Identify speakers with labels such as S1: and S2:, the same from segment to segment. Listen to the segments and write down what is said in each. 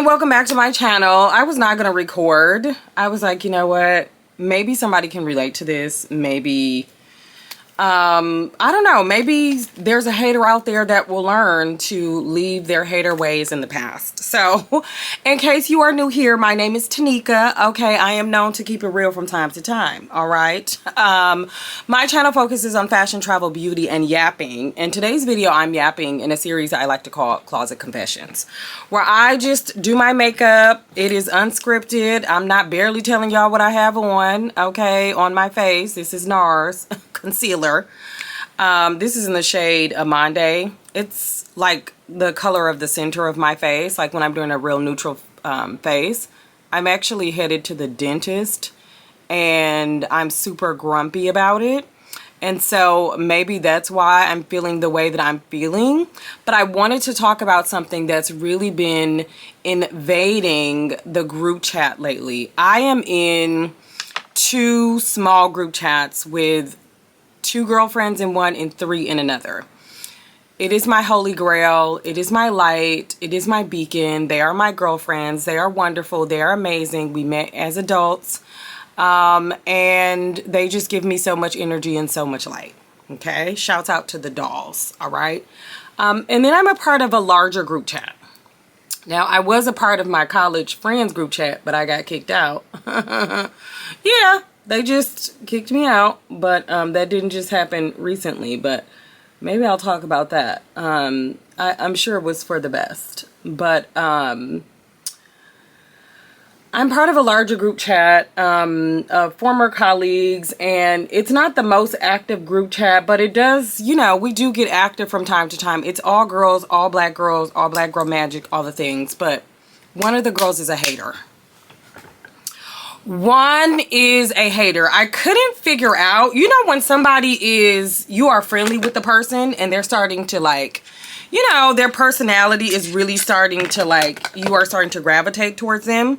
S1: and welcome back to my channel. I was not going to record. I was like, you know what? Maybe somebody can relate to this. Maybe, I don't know. Maybe there's a hater out there that will learn to leave their hater ways in the past. So, in case you are new here, my name is Tenicka. Okay, I am known to keep it real from time to time. All right. My channel focuses on fashion, travel, beauty, and yapping. In today's video, I'm yapping in a series I like to call Closet Confessions, where I just do my makeup. It is unscripted. I'm not barely telling y'all what I have on. Okay, on my face. This is NARS concealer. This is in the shade Amande. It's like the color of the center of my face, like when I'm doing a real neutral face. I'm actually headed to the dentist and I'm super grumpy about it. And so maybe that's why I'm feeling the way that I'm feeling. But I wanted to talk about something that's really been invading the group chat lately. I am in 2 small group chats with 2 girlfriends in one and 3 in another. It is my holy grail. It is my light. It is my beacon. They are my girlfriends. They are wonderful. They are amazing. We met as adults. And they just give me so much energy and so much light. Okay. Shouts out to the dolls. All right. And then I'm a part of a larger group chat. Now, I was a part of my college friends group chat, but I got kicked out. Yeah. They just kicked me out, but that didn't just happen recently, but maybe I'll talk about that. I'm sure it was for the best, but I'm part of a larger group chat of former colleagues, and it's not the most active group chat, but it does, you know, we do get active from time to time. It's all girls, all black girls, all black girl magic, all the things, but one of the girls is a hater. One is a hater. I couldn't figure out, you know, when somebody is, you are friendly with the person and they're starting to like, you know, their personality is really starting to like, you are starting to gravitate towards them.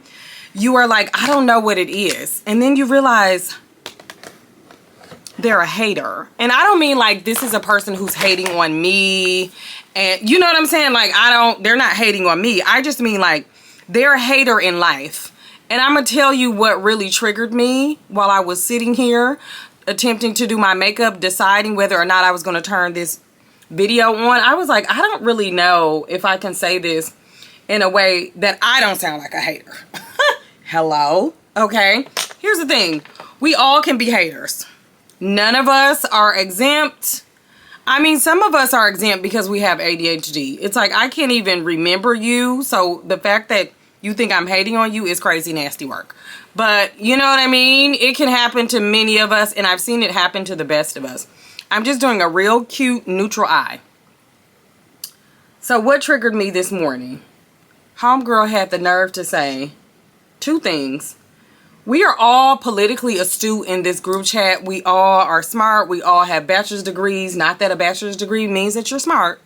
S1: You are like, I don't know what it is. And then you realize they're a hater. And I don't mean like this is a person who's hating on me. And you know what I'm saying? Like, they're not hating on me. I just mean like they're a hater in life. And I'm going to tell you what really triggered me while I was sitting here attempting to do my makeup, deciding whether or not I was going to turn this video on. I was like, I don't really know if I can say this in a way that I don't sound like a hater. Hello? Okay. Here's the thing. We all can be haters. None of us are exempt. I mean, some of us are exempt because we have ADHD. It's like, I can't even remember you. So the fact that you think I'm hating on you is crazy, nasty work. But you know what I mean? It can happen to many of us, and I've seen it happen to the best of us. I'm just doing a real cute neutral eye. So what triggered me this morning? Homegirl had the nerve to say 2 things. We are all politically astute in this group chat. We all are smart. We all have bachelor's degrees. Not that a bachelor's degree means that you're smart.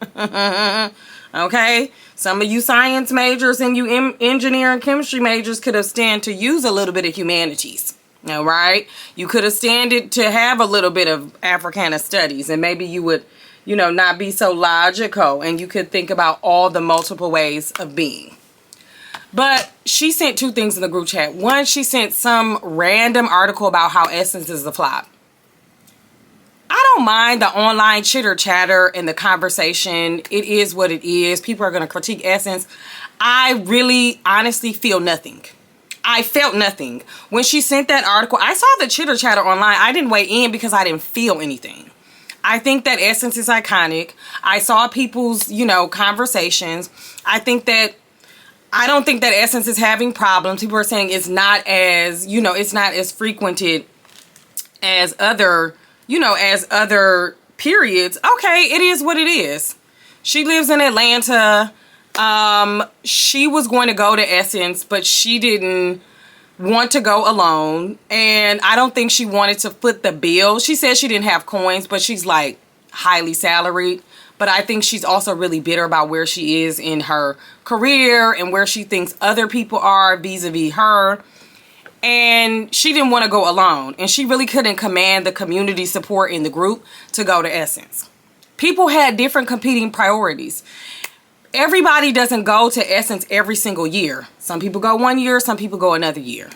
S1: Okay? Some of you science majors and you engineer and chemistry majors could have stand to use a little bit of humanities. All right? You could have standed to have a little bit of Africana studies, and maybe you would, you know, not be so logical, and you could think about all the multiple ways of being. But she sent 2 things in the group chat. One, she sent some random article about how Essence is a flop. I don't mind the online chitter chatter and the conversation. It is what it is. People are going to critique Essence. I really honestly feel nothing. I felt nothing. When she sent that article, I saw the chitter chatter online. I didn't weigh in because I didn't feel anything. I think that Essence is iconic. I saw people's, you know, conversations. I don't think that Essence is having problems. People are saying it's not as, you know, it's not as frequented as other, you know, as other periods. Okay, it is what it is. She lives in Atlanta. She was going to go to Essence, but she didn't want to go alone. And I don't think she wanted to foot the bill. She said she didn't have coins, but she's like highly salaried. But I think she's also really bitter about where she is in her career and where she thinks other people are vis-a-vis her. And she didn't want to go alone. And she really couldn't command the community support in the group to go to Essence. People had different competing priorities. everybody doesn't go to Essence every single year. Some people go 1 year, some people go another year.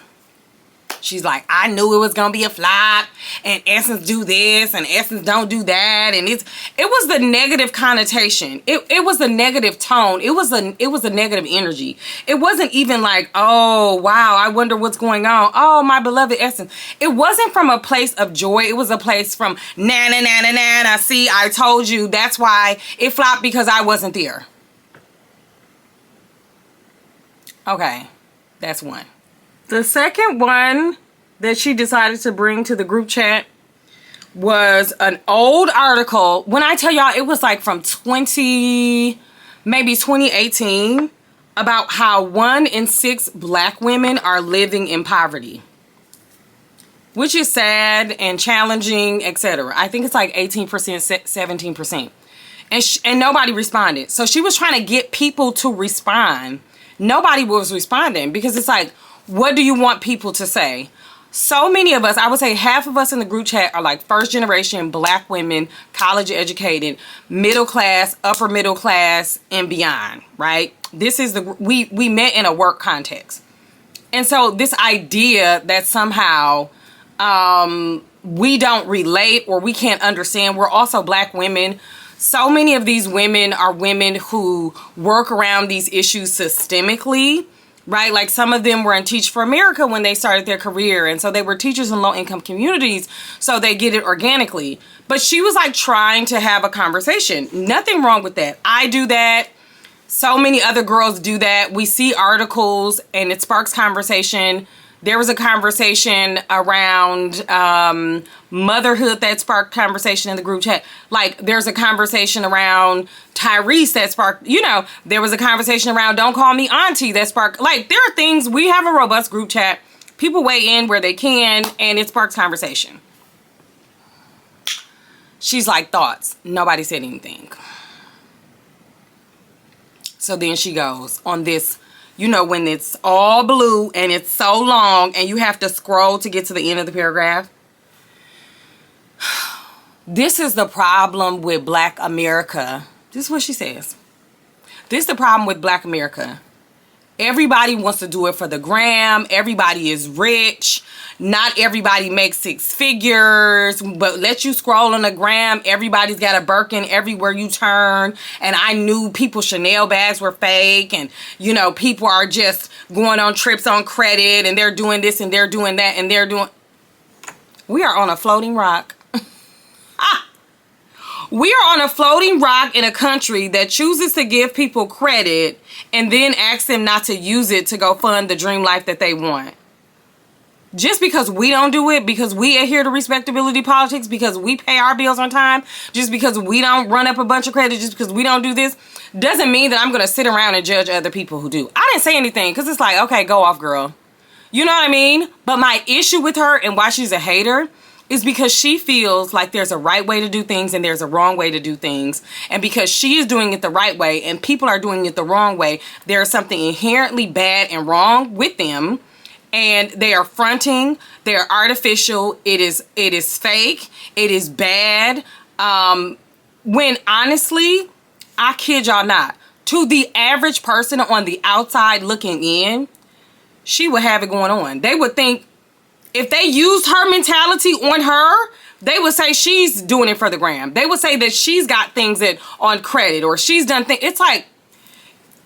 S1: She's like, I knew it was gonna be a flop, and Essence do this, and Essence don't do that, and it was the negative connotation. It was the negative tone. It was a negative energy. It wasn't even like, oh wow, I wonder what's going on. Oh, my beloved Essence. It wasn't from a place of joy. It was a place from na na na na na na. See, I told you. That's why it flopped, because I wasn't there. Okay, that's one. The second one that she decided to bring to the group chat was an old article. When I tell y'all, it was like from maybe 2018, about how 1 in 6 black women are living in poverty, which is sad and challenging, etc. I think it's like 18%, 17%. And nobody responded. So she was trying to get people to respond. Nobody was responding, because it's like, what do you want people to say? So many of us, I would say half of us in the group chat are like first generation black women, college educated, middle class, upper middle class, and beyond, right? This is we met in a work context. And so this idea that somehow we don't relate or we can't understand, we're also black women. So many of these women are women who work around these issues systemically, right? Like some of them were in Teach for America when they started their career. And so they were teachers in low income communities. So they get it organically. But she was like trying to have a conversation. Nothing wrong with that. I do that. So many other girls do that. We see articles and it sparks conversation. There was a conversation around motherhood that sparked conversation in the group chat. Like, there's a conversation around Tyrese that sparked, there was a conversation around Don't Call Me Auntie that sparked. Like, there are things, we have a robust group chat. People weigh in where they can, and it sparks conversation. She's like, thoughts. Nobody said anything. So then she goes on this, when it's all blue and it's so long and you have to scroll to get to the end of the paragraph. This is the problem with Black America. This is what she says. This is the problem with Black America. Everybody wants to do it for the gram. Everybody is rich. Not everybody makes 6 figures, but let you scroll on the gram. Everybody's got a Birkin everywhere you turn. And I knew people's Chanel bags were fake. And, people are just going on trips on credit. And they're doing this and they're doing that. And they're doing... We are on a floating rock. We are on a floating rock in a country that chooses to give people credit and then ask them not to use it to go fund the dream life that they want. Just because we don't do it, because we adhere to respectability politics, because we pay our bills on time, just because we don't run up a bunch of credit, just because we don't do this, doesn't mean that I'm going to sit around and judge other people who do. I didn't say anything because it's like, okay, go off, girl. You know what I mean? But my issue with her and why she's a hater is because she feels like there's a right way to do things and there's a wrong way to do things. And because she is doing it the right way and people are doing it the wrong way, there's something inherently bad and wrong with them. And they are fronting, they're artificial, it is fake, it is bad. When honestly, I kid y'all not, to the average person on the outside looking in, she would have it going on. They would think, if they used her mentality on her, they would say she's doing it for the gram. They would say that she's got things that on credit or she's done things. It's like,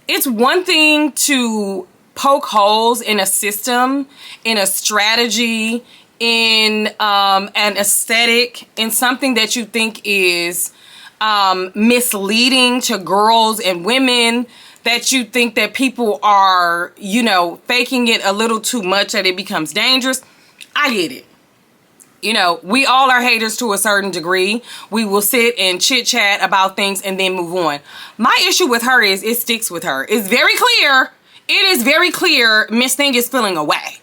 S1: it's one thing to poke holes in a system, in a strategy, in an aesthetic, in something that you think is misleading to girls and women, that you think that people are, faking it a little too much, that it becomes dangerous. I get it. We all are haters to a certain degree. We will sit and chit chat about things and then move on. My issue with her is it sticks with her. It's very clear. It is very clear Miss Thing is feeling away.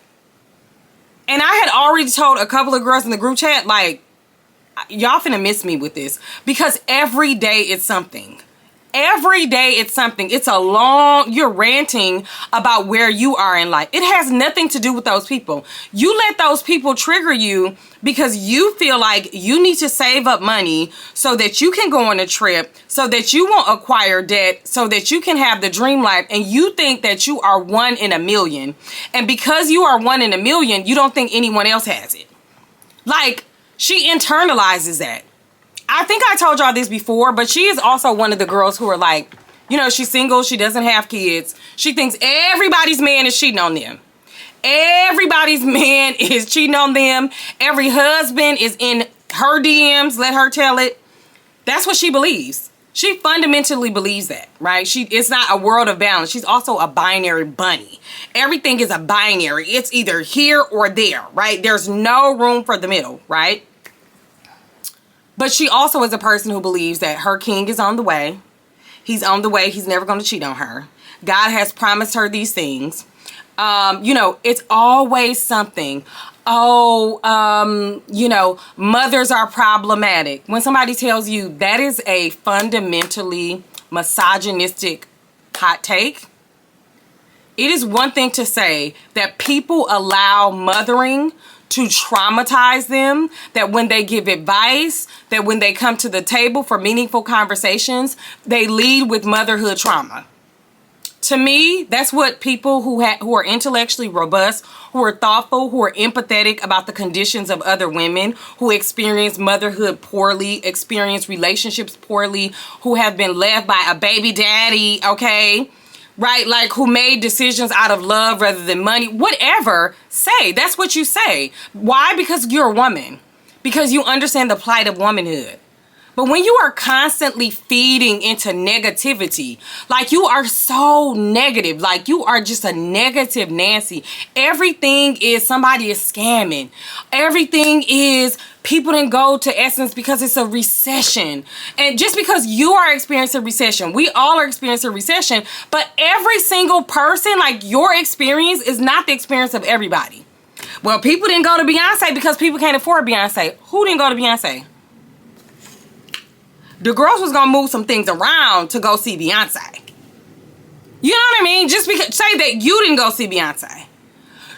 S1: And I had already told a couple of girls in the group chat, like, y'all finna miss me with this. Because every day it's something. Every day it's something. You're ranting about where you are in life. It has nothing to do with those people. You let those people trigger you because you feel like you need to save up money so that you can go on a trip, so that you won't acquire debt, so that you can have the dream life. And you think that you are 1 in a million. And because you are 1 in a million, you don't think anyone else has it. Like, she internalizes that. I think I told y'all this before, but she is also one of the girls who are like, you know, she's single, she doesn't have kids. She thinks everybody's man is cheating on them. Everybody's man is cheating on them. Every husband is in her DMs, let her tell it. That's what she believes. She fundamentally believes that, right? It's not a world of balance. She's also a binary bunny. Everything is a binary. It's either here or there, right? There's no room for the middle, right? But she also is a person who believes that her king is on the way. He's on the way. He's never going to cheat on her. God has promised her these things. You know, it's always something. Oh, you know, mothers are problematic. When somebody tells you that is a fundamentally misogynistic hot take, it is one thing to say that people allow mothering to traumatize them, that when they give advice, that when they come to the table for meaningful conversations, they lead with motherhood trauma. To me, that's what people who are intellectually robust, who are thoughtful, who are empathetic about the conditions of other women, who experience motherhood poorly, experience relationships poorly, who have been left by a baby daddy, okay? Right? Like, who made decisions out of love rather than money. Whatever. Say. That's what you say. Why? Because you're a woman. Because you understand the plight of womanhood. But when you are constantly feeding into negativity, like you are so negative, like you are just a negative Nancy. Everything is somebody is scamming. Everything is people didn't go to Essence because it's a recession. And just because you are experiencing a recession, we all are experiencing a recession, but every single person, like your experience is not the experience of everybody. Well, people didn't go to Beyonce because people can't afford Beyonce. Who didn't go to Beyonce? The girls was gonna move some things around to go see Beyonce. You know what I mean? Just because, say that you didn't go see Beyonce.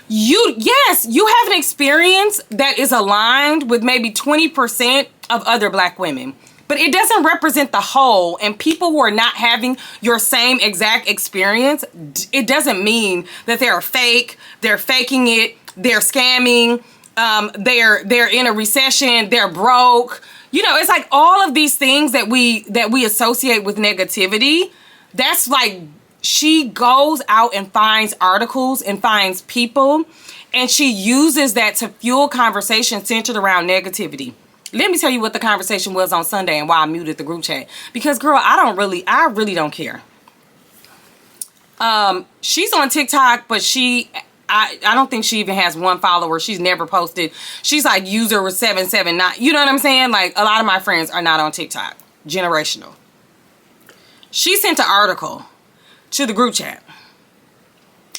S1: Yes, you have an experience that is aligned with maybe 20% of other black women. But it doesn't represent the whole, and people who are not having your same exact experience, it doesn't mean that they're fake, they're faking it, they're scamming, they're in a recession, they're broke. You know, it's like all of these things that we associate with negativity. That's like, she goes out and finds articles and finds people, and she uses that to fuel conversation centered around negativity. Let me tell you what the conversation was on Sunday and why I muted the group chat. Because, girl, I really don't care. She's on TikTok, but I don't think she even has one follower. She's never posted. She's like user 779. You know what I'm saying? Like, a lot of my friends are not on TikTok. Generational. She sent an article to the group chat.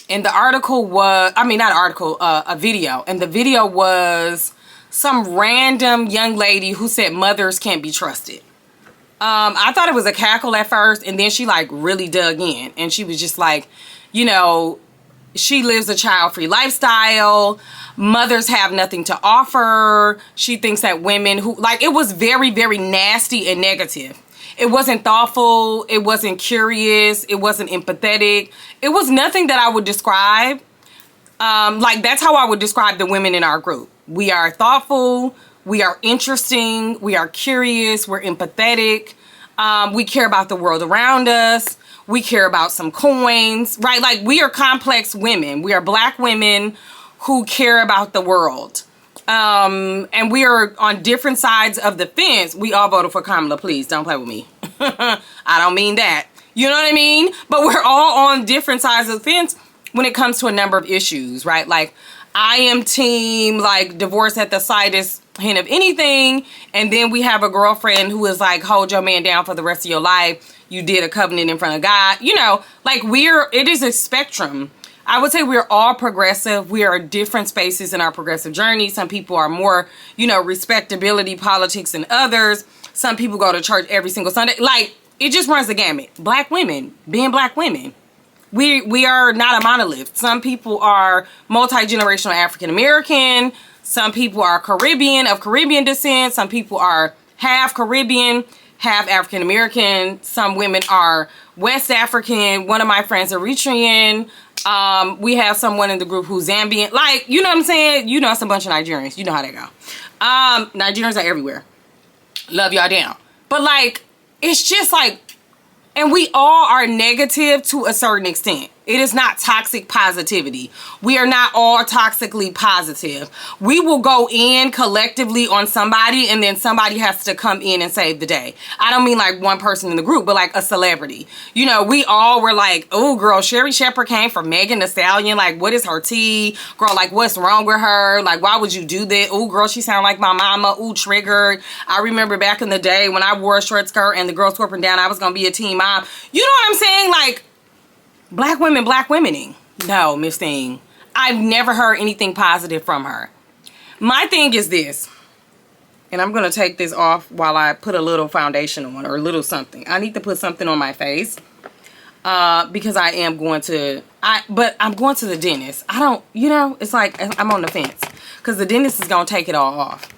S1: And the article was, not an article, a video. And the video was some random young lady who said mothers can't be trusted. I thought it was a cackle at first, and then she like really dug in, and she was just like, you know, she lives a child-free lifestyle. Mothers have nothing to offer. She thinks that women who, like, it was very, very nasty and negative. It wasn't thoughtful. It wasn't curious. It wasn't empathetic. It was nothing that I would describe. Like, that's how I would describe the women in our group. We are thoughtful. We are interesting. We are curious. We're empathetic. We care about the world around us. We care about some coins, right? Like, we are complex women. We are black women who care about the world. And we are on different sides of the fence. We all voted for Kamala. Please don't play with me. I don't mean that. You know what I mean? But we're all on different sides of the fence when it comes to a number of issues, right? Like, I am team, like, divorce at the slightest hint of anything. And then we have a girlfriend who is like, hold your man down for the rest of your life. You did a covenant in front of God. You know, like, it is a spectrum. I would say we're all progressive. We are different spaces in our progressive journey. Some people are more, you know, respectability politics than others. Some people go to church every single Sunday. Like, it just runs the gamut. Black women, being black women. We are not a monolith. Some people are multi-generational African American. Some people are Caribbean, of Caribbean descent. Some people are half Caribbean, half African American. Some women are West African. One of my friends are Eritrean. We have someone in the group who's Zambian. Like, you know what I'm saying? You know, it's a bunch of Nigerians. You know how they go. Nigerians are everywhere. Love y'all down. But like, it's just like, and we all are negative to a certain extent. It is not toxic positivity. We are not all toxically positive. We will go in collectively on somebody and then somebody has to come in and save the day. I don't mean like one person in the group, but like a celebrity. You know, we all were like, oh girl, Sherry Shepherd came from Megan Thee Stallion. Like, what is her tea? Girl, like what's wrong with her? Like, why would you do that? Oh girl, she sound like my mama. Ooh, triggered. I remember back in the day when I wore a short skirt and the girls were up and down, I was going to be a teen mom. You know what I'm saying? Like, black womening. No, Miss Thing. I've never heard anything positive from her. My thing is this, and I'm going to take this off while I put a little foundation on, or a little something. I need to put something on my face because I am going to, but I'm going to the dentist. I don't, you know, it's like I'm on the fence because the dentist is going to take it all off.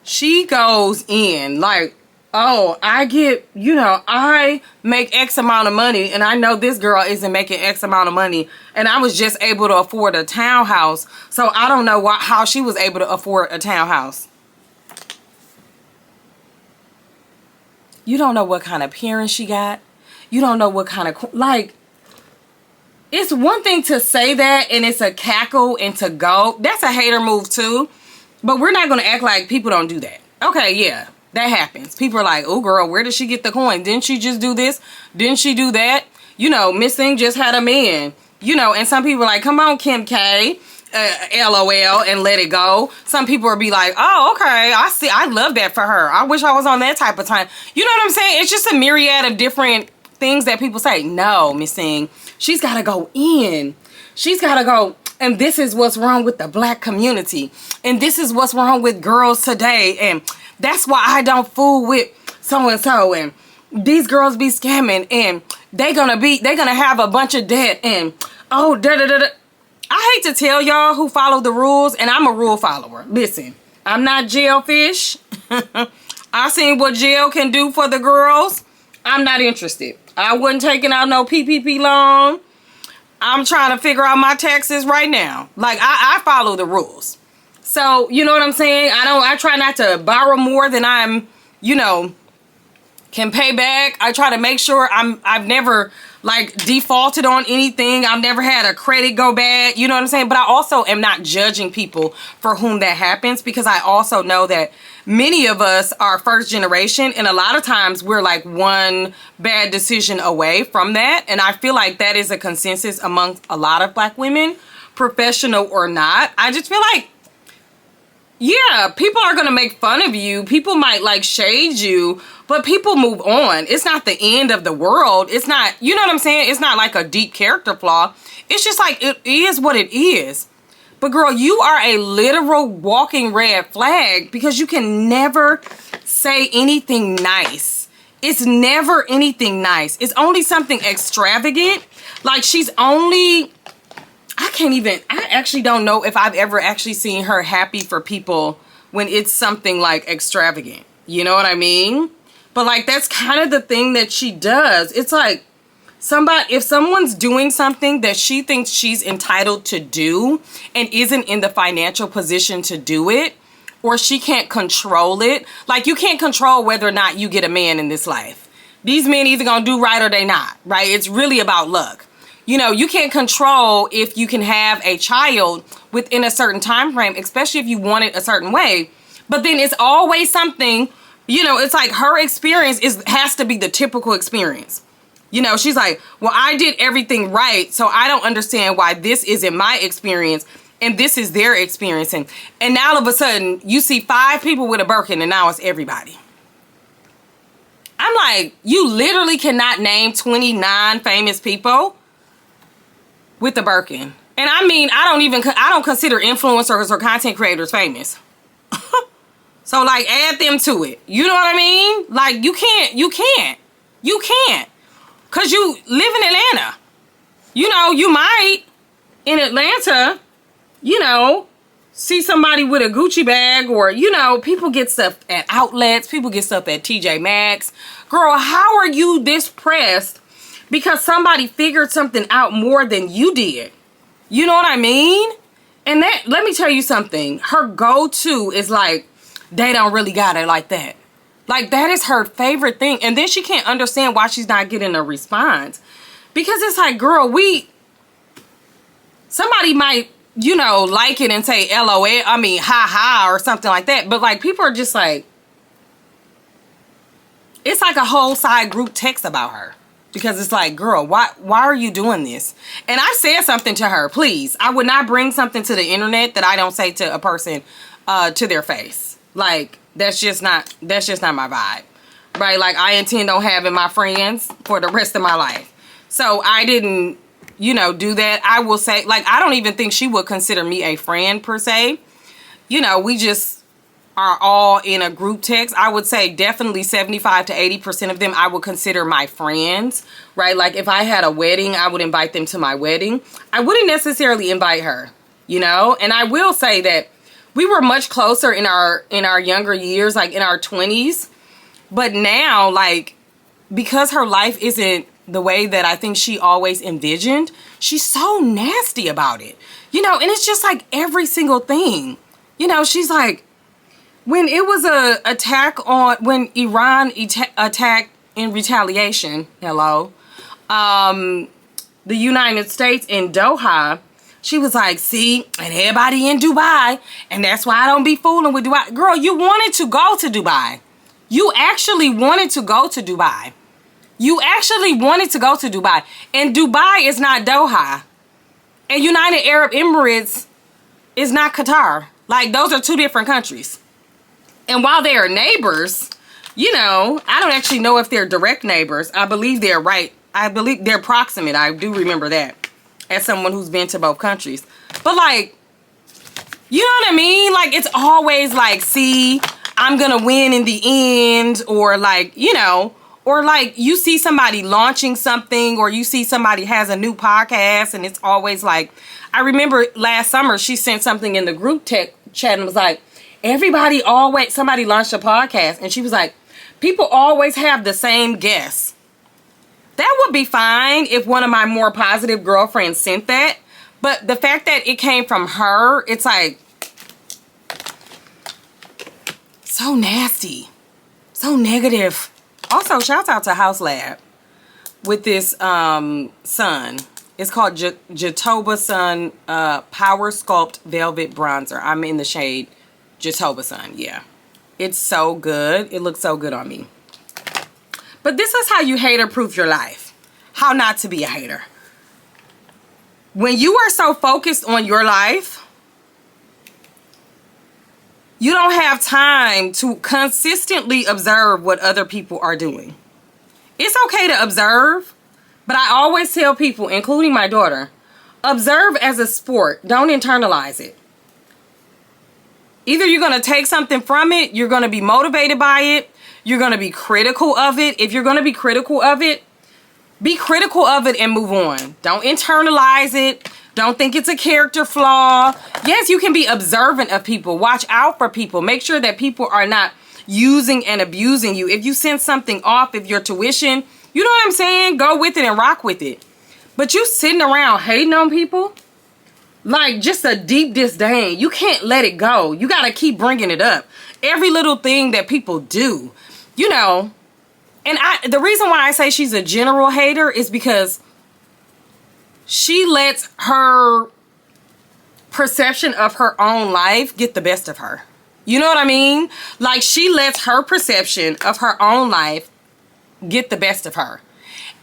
S1: She goes in like, oh, I get, you know, I make X amount of money and I know this girl isn't making X amount of money and I was just able to afford a townhouse. So I don't know how she was able to afford a townhouse. You don't know what kind of parents she got. You don't know what kind of, like, it's one thing to say that and it's a cackle and to go. That's a hater move too. But we're not going to act like people don't do that. Okay, yeah. That happens. People are like, oh girl, where did she get the coin? Didn't she just do this? Didn't she do that? You know, Miss Thing just had a man. You know, and some people are like, come on, Kim K, LOL, and let it go. Some people will be like, oh, okay, I see. I love that for her. I wish I was on that type of time. You know what I'm saying? It's just a myriad of different things that people say. No, Miss Thing, she's got to go in. She's got to go. And this is what's wrong with the black community. And this is what's wrong with girls today. And that's why I don't fool with so-and-so. And these girls be scamming. And they're gonna have a bunch of debt. And, oh, da-da-da-da. I hate to tell y'all who follow the rules. And I'm a rule follower. Listen, I'm not jailfish. I seen what jail can do for the girls. I'm not interested. I wasn't taking out no PPP loan. I'm trying to figure out my taxes right now. Like, I follow the rules. So, you know what I'm saying? I try not to borrow more than I'm, you know, can pay back. I try to make sure I've never, like, defaulted on anything. I've never had a credit go bad. You know what I'm saying? But I also am not judging people for whom that happens because I also know that many of us are first generation and a lot of times we're like one bad decision away from that. And I feel like that is a consensus amongst a lot of black women, professional or not. I just feel like, yeah, people are going to make fun of you. People might like shade you, but people move on. It's not the end of the world. It's not, you know what I'm saying? It's not like a deep character flaw. It's just like, it is what it is. But girl, you are a literal walking red flag because you can never say anything nice. It's never anything nice. It's only something extravagant. Like she's only, I actually don't know if I've ever actually seen her happy for people when it's something like extravagant. You know what I mean? But like, that's kind of the thing that she does. It's like if someone's doing something that she thinks she's entitled to do and isn't in the financial position to do it, or she can't control it. Like you can't control whether or not you get a man in this life. These men either gonna do right or they not, right? It's really about luck. You know, you can't control if you can have a child within a certain time frame, especially if you want it a certain way. But then it's always something, you know, it's like her experience has to be the typical experience. You know, she's like, well, I did everything right, so I don't understand why this isn't my experience and this is their experience. And now all of a sudden, you see 5 people with a Birkin and now it's everybody. I'm like, you literally cannot name 29 famous people with the Birkin. And I mean, I don't consider influencers or content creators famous. So like, add them to it. You know what I mean? Like, you can't. You can't. Because you live in Atlanta. You know, you might, in Atlanta, you know, see somebody with a Gucci bag, or, you know, people get stuff at outlets. People get stuff at TJ Maxx. Girl, how are you this pressed because somebody figured something out more than you did? You know what I mean? And that, let me tell you something. Her go-to is like, they don't really got it like that. Like, that is her favorite thing. And then she can't understand why she's not getting a response. Because it's like, girl, somebody might, you know, like it and say LOL, I mean, ha ha, or something like that. But, like, people are just like, it's like a whole side group text about her. Because it's like, girl, why are you doing this? And I said something to her, please. I would not bring something to the internet that I don't say to a person to their face. Like, that's just not my vibe. Right? Like, I intend on having my friends for the rest of my life. So I didn't, you know, do that. I will say, like, I don't even think she would consider me a friend per se. You know, we just are all in a group text. I would say definitely 75 to 80% of them I would consider my friends, right? Like, if I had a wedding, I would invite them to my wedding. I wouldn't necessarily invite her, you know? And I will say that we were much closer in our younger years, like in our 20s. But now, like, because her life isn't the way that I think she always envisioned, she's so nasty about it, you know? And it's just like every single thing, you know, she's like, when it was when Iran attacked in retaliation, the United States in Doha, she was like, see, and everybody in Dubai, and that's why I don't be fooling with Dubai. Girl, you wanted to go to Dubai. You actually wanted to go to Dubai. You actually wanted to go to Dubai. And Dubai is not Doha. And United Arab Emirates is not Qatar. Like, those are two different countries. And while they are neighbors, you know, I don't actually know if they're direct neighbors. I believe they're right. I believe they're proximate. I do remember that as someone who's been to both countries. But, like, you know what I mean? Like, it's always like, see, I'm going to win in the end. Or, like, you know, or, like, you see somebody launching something, or you see somebody has a new podcast, and it's always like, I remember last summer she sent something in the group chat and was like, somebody launched a podcast, and she was like, people always have the same guests. That would be fine if one of my more positive girlfriends sent that. But the fact that it came from her, it's like, so nasty. So negative. Also, shout out to House Lab with this sun. It's called Jatoba Sun Power Sculpt Velvet Bronzer. I'm in the shade Jatoba Sun, yeah. It's so good. It looks so good on me. But this is how you hater-proof your life. How not to be a hater. When you are so focused on your life, you don't have time to consistently observe what other people are doing. It's okay to observe, but I always tell people, including my daughter, observe as a sport. Don't internalize it. Either you're going to take something from it, you're going to be motivated by it, you're going to be critical of it. If you're going to be critical of it and move on. Don't internalize it. Don't think it's a character flaw. Yes, you can be observant of people. Watch out for people. Make sure that people are not using and abusing you. If you send something off, if your tuition, you know what I'm saying? Go with it and rock with it. But you sitting around hating on people, like just a deep disdain. You can't let it go. You got to keep bringing it up. Every little thing that people do, you know. And the reason why I say she's a general hater is because she lets her perception of her own life get the best of her. You know what I mean? Like, she lets her perception of her own life get the best of her.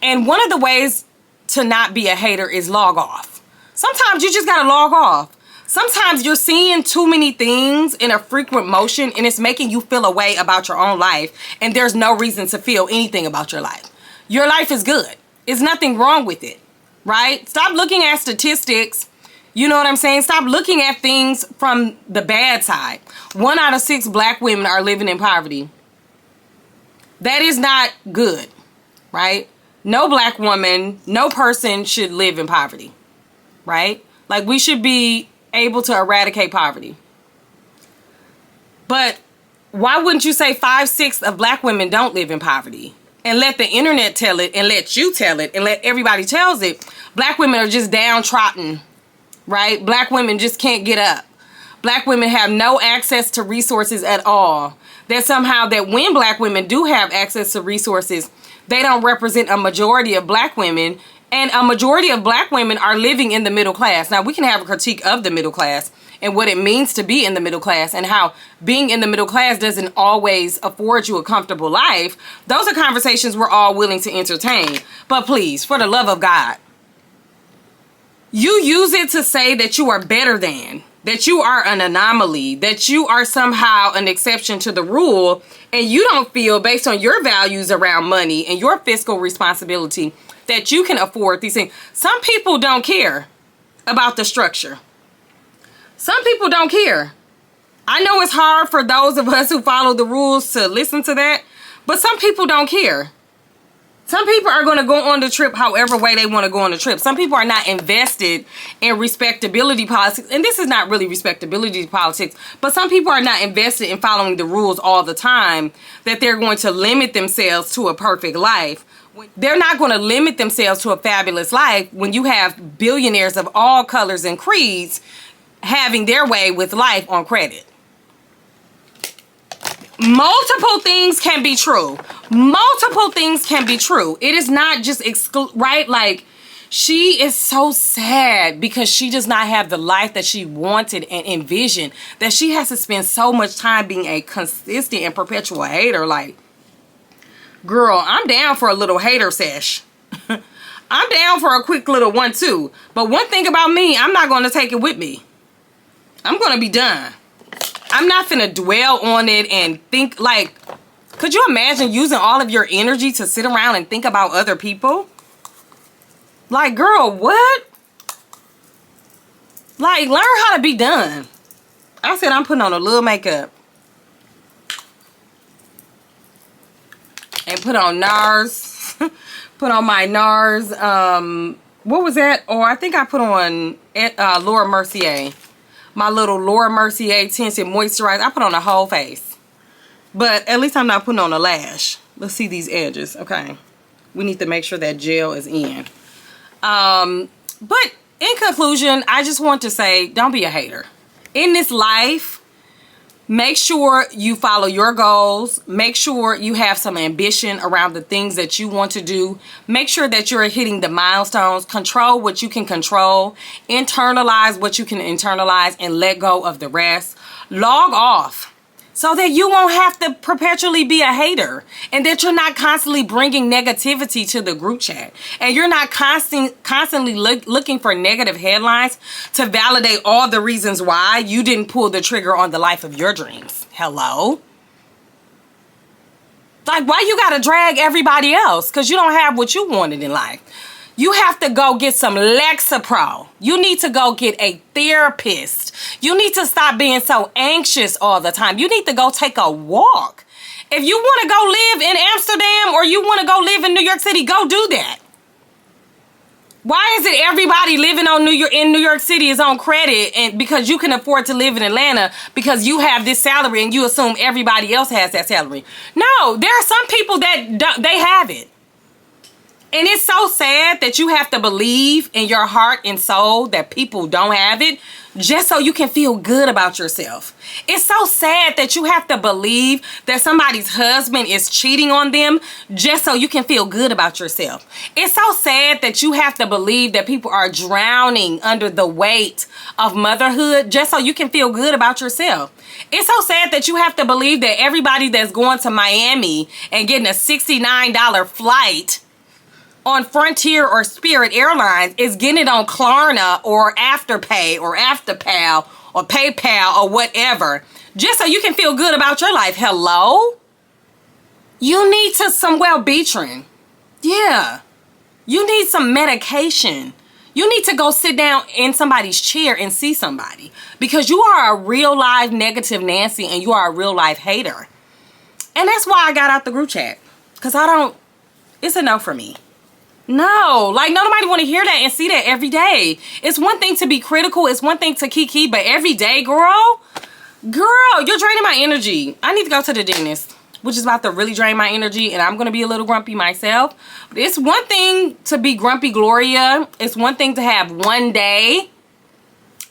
S1: And one of the ways to not be a hater is log off. Sometimes you just gotta log off. Sometimes you're seeing too many things in a frequent motion and it's making you feel a way about your own life, and there's no reason to feel anything about your life. Your life is good. There's nothing wrong with it, right? Stop looking at statistics. You know what I'm saying? Stop looking at things from the bad side. 1 out of 6 black women are living in poverty. That is not good. right? No black woman, no person should live in poverty, right? Like, we should be able to eradicate poverty. But why wouldn't you say 5/6 of black women don't live in poverty? And let the internet tell it, and let you tell it, and let everybody tells it. Black women are just downtrodden, right? Black women just can't get up. Black women have no access to resources at all. That somehow that when black women do have access to resources, they don't represent a majority of black women. And a majority of black women are living in the middle class. Now, we can have a critique of the middle class and what it means to be in the middle class, and how being in the middle class doesn't always afford you a comfortable life. Those are conversations we're all willing to entertain. But please, for the love of God, you use it to say that you are better than, that you are an anomaly, that you are somehow an exception to the rule, and you don't feel, based on your values around money and your fiscal responsibility, that you can afford these things. Some people don't care about the structure. Some people don't care. I know it's hard for those of us who follow the rules to listen to that, but some people don't care. Some people are going to go on the trip however way they want to go on the trip. Some people are not invested in respectability politics. And this is not really respectability politics, but some people are not invested in following the rules all the time, that they're going to limit themselves to a perfect life. They're not going to limit themselves to a fabulous life when you have billionaires of all colors and creeds having their way with life on credit. Multiple things can be true. Multiple things can be true. It is not just right? Like, she is so sad because she does not have the life that she wanted and envisioned, that she has to spend so much time being a consistent and perpetual hater. Like, girl, I'm down for a little hater sesh. I'm down for a quick little 1-2. But one thing about me, I'm not going to take it with me. I'm going to be done. I'm not finna dwell on it and think, like, could you imagine using all of your energy to sit around and think about other people? Like, girl, what? Like, learn how to be done. I said I'm putting on a little makeup. And put on NARS. Put on my NARS. What was that? Oh, I think I put on Laura Mercier. My little Laura Mercier tinted moisturizer. I put on the whole face. But at least I'm not putting on a lash. Let's see these edges. Okay. We need to make sure that gel is in. But in conclusion, I just want to say, don't be a hater. In this life, make sure you follow your goals. Make sure you have some ambition around the things that you want to do. Make sure that you're hitting the milestones. Control what you can control. Internalize what you can internalize and let go of the rest. Log off so that you won't have to perpetually be a hater, and that you're not constantly bringing negativity to the group chat, and you're not constantly looking for negative headlines to validate all the reasons why you didn't pull the trigger on the life of your dreams. Hello? Like, why you gotta drag everybody else because you don't have what you wanted in life? You have to go get some Lexapro. You need to go get a therapist. You need to stop being so anxious all the time. You need to go take a walk. If you want to go live in Amsterdam or you want to go live in New York City, go do that. Why is it everybody living in New York City is on credit, and because you can afford to live in Atlanta because you have this salary and you assume everybody else has that salary? No, there are some people that they have it. And it's so sad that you have to believe in your heart and soul that people don't have it just so you can feel good about yourself. It's so sad that you have to believe that somebody's husband is cheating on them just so you can feel good about yourself. It's so sad that you have to believe that people are drowning under the weight of motherhood just so you can feel good about yourself. It's so sad that you have to believe that everybody that's going to Miami and getting a $69 flight on Frontier or Spirit Airlines is getting it on Klarna or Afterpay or Afterpal or PayPal or whatever, just so you can feel good about your life. Hello? You need some Wellbutrin. Yeah. You need some medication. You need to go sit down in somebody's chair and see somebody, because you are a real live negative Nancy and you are a real life hater. And that's why I got out the group chat, because It's a no for me. No, like nobody want to hear that and see that every day. It's one thing to be critical. It's one thing to kiki, but every day, girl, you're draining my energy. I need to go to the dentist, which is about to really drain my energy, and I'm going to be a little grumpy myself. But it's one thing to be grumpy, Gloria. It's one thing to have one day,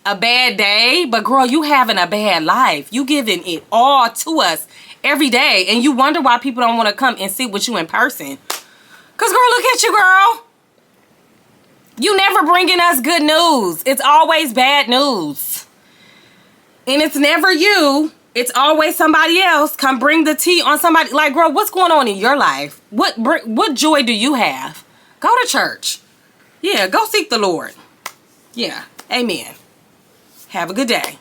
S1: a bad day, but girl, you having a bad life. You giving it all to us every day, and you wonder why people don't want to come and sit with you in person. Because, girl, look at you, girl. You never bringing us good news. It's always bad news. And it's never you. It's always somebody else. Come bring the tea on somebody. Like, girl, what's going on in your life? What joy do you have? Go to church. Yeah, go seek the Lord. Yeah, amen. Have a good day.